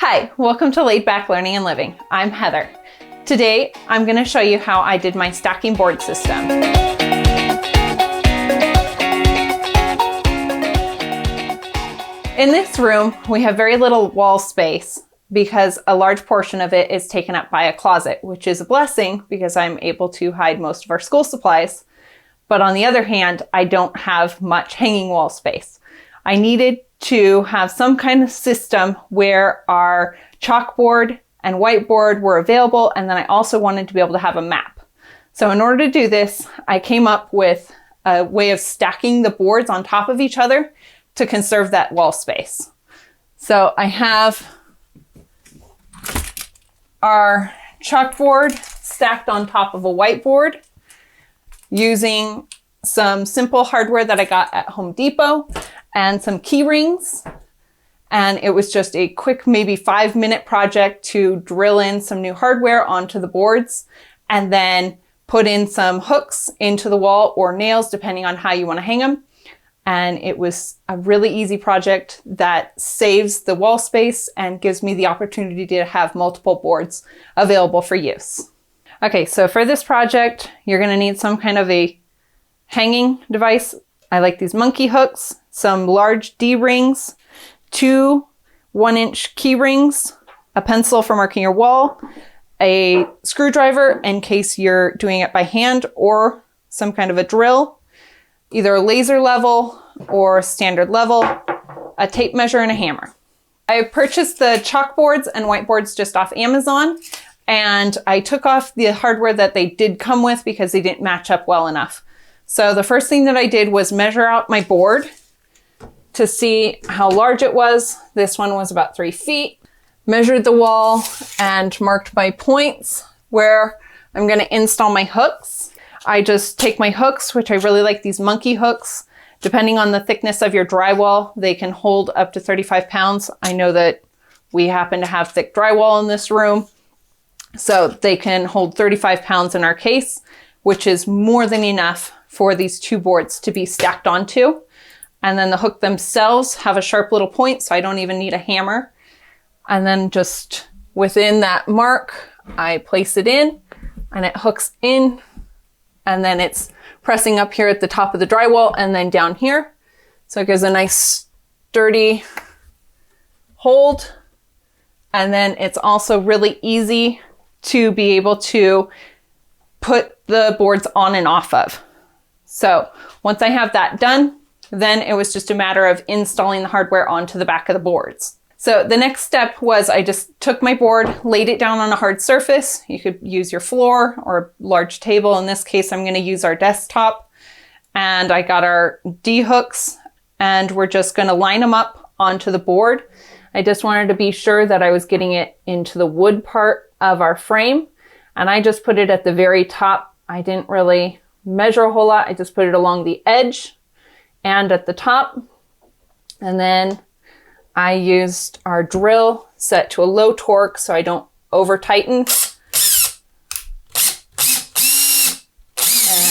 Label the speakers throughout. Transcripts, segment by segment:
Speaker 1: Hi, welcome to Laid Back Learning and Living. I'm Heather. Today, I'm going to show you how I did my stacking board system. In this room, we have very little wall space because a large portion of it is taken up by a closet, which is a blessing because I'm able to hide most of our school supplies. But on the other hand, I don't have much hanging wall space. I needed to have some kind of system where our chalkboard and whiteboard were available, and then I also wanted to be able to have a map. So in order to do this, I came up with a way of stacking the boards on top of each other to conserve that wall space. So I have our chalkboard stacked on top of a whiteboard using some simple hardware that I got at Home Depot and some key rings. And it was just a quick, maybe 5-minute project to drill in some new hardware onto the boards and then put in some hooks into the wall or nails, depending on how you want to hang them. And it was a really easy project that saves the wall space and gives me the opportunity to have multiple boards available for use. Okay, so for this project, you're going to need some kind of a hanging device. I like these monkey hooks, some large D-rings, 2 1-inch key rings, a pencil for marking your wall, a screwdriver in case you're doing it by hand, or some kind of a drill, either a laser level or standard level, a tape measure, and a hammer. I purchased the chalkboards and whiteboards just off Amazon, and I took off the hardware that they did come with because they didn't match up well enough. So the first thing that I did was measure out my board to see how large it was. This one was about 3 feet. Measured the wall and marked my points where I'm going to install my hooks. I just take my hooks, which I really like these monkey hooks. Depending on the thickness of your drywall, they can hold up to 35 pounds. I know that we happen to have thick drywall in this room, so they can hold 35 pounds in our case, which is more than enough for these 2 boards to be stacked onto. And then the hook themselves have a sharp little point, so I don't even need a hammer. And then just within that mark, I place it in and it hooks in, and then it's pressing up here at the top of the drywall and then down here. So it gives a nice sturdy hold. And then it's also really easy to be able to put the boards on and off of. So once I have that done, then it was just a matter of installing the hardware onto the back of the boards. So the next step was I just took my board, laid it down on a hard surface. You could use your floor or a large table. In this case, I'm going to use our desktop. And I got our D hooks, and we're just going to line them up onto the board. I just wanted to be sure that I was getting it into the wood part of our frame. And I just put it at the very top. I didn't really measure a whole lot. I just put it along the edge and at the top. And then I used our drill set to a low torque so I don't over tighten.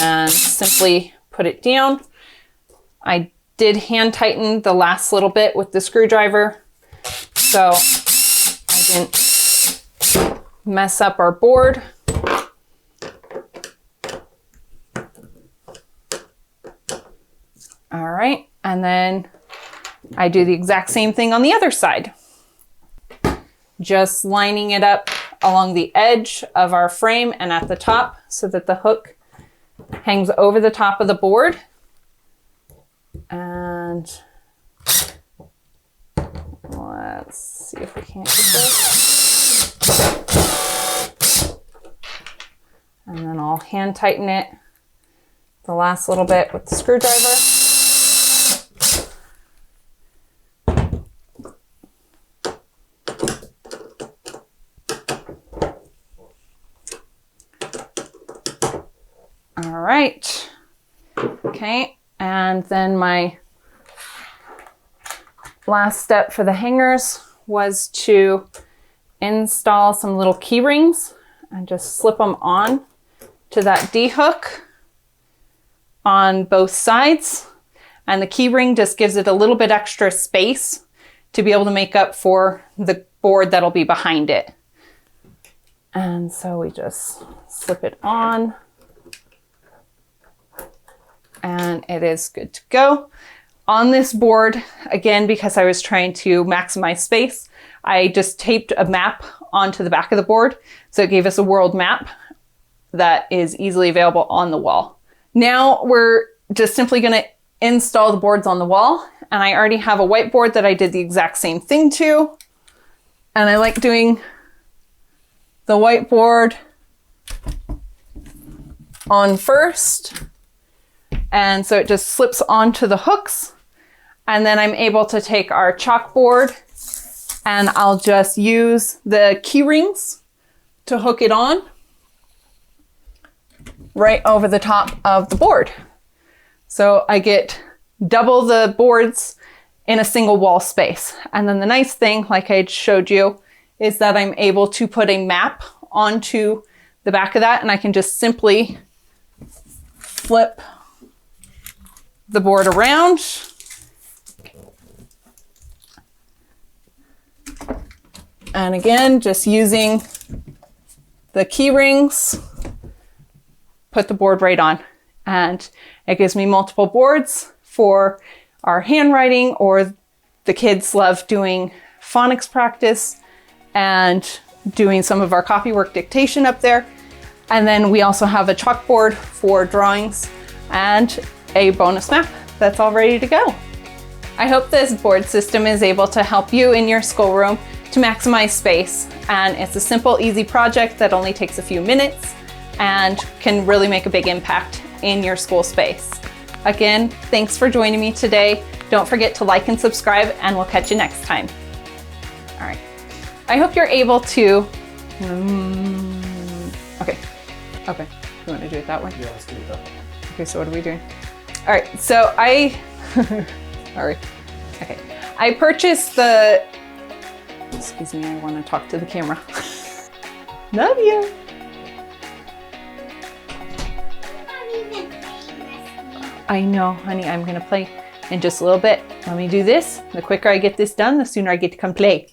Speaker 1: And simply put it down. I did hand tighten the last little bit with the screwdriver, so I didn't mess up our board. All right, and then I do the exact same thing on the other side. Just lining it up along the edge of our frame and at the top so that the hook hangs over the top of the board. And let's see if we can't get this. And then I'll hand tighten it the last little bit with the screwdriver. All right, okay, and then my last step for the hangers was to install some little key rings and just slip them on to that D hook on both sides. And the key ring just gives it a little bit extra space to be able to make up for the board that'll be behind it. And so we just slip it on and it is good to go. On this board, again, because I was trying to maximize space, I just taped a map onto the back of the board. So it gave us a world map that is easily available on the wall. Now we're just simply going to install the boards on the wall. And I already have a whiteboard that I did the exact same thing to. And I like doing the whiteboard on first. And so it just slips onto the hooks. And then I'm able to take our chalkboard and I'll just use the key rings to hook it on right over the top of the board. So I get double the boards in a single wall space. And then the nice thing, like I showed you, is that I'm able to put a map onto the back of that and I can just simply flip the board around. And again, just using the key rings, put the board right on. And it gives me multiple boards for our handwriting, or the kids love doing phonics practice and doing some of our copy work dictation up there. And then we also have a chalkboard for drawings and a bonus map that's all ready to go. I hope this board system is able to help you in your schoolroom to maximize space. And it's a simple, easy project that only takes a few minutes and can really make a big impact in your school space. Again, thanks for joining me today. Don't forget to like and subscribe, and we'll catch you next time. All right. I hope you're able to, okay. You want to do it that way?
Speaker 2: Yeah, let's do it that way.
Speaker 1: Okay, so what are we doing? All right, so sorry. Okay, I purchased the, excuse me, I want to talk to the camera. Love you. I know, honey, I'm gonna play in just a little bit. Let me do this. The quicker I get this done, the sooner I get to come play.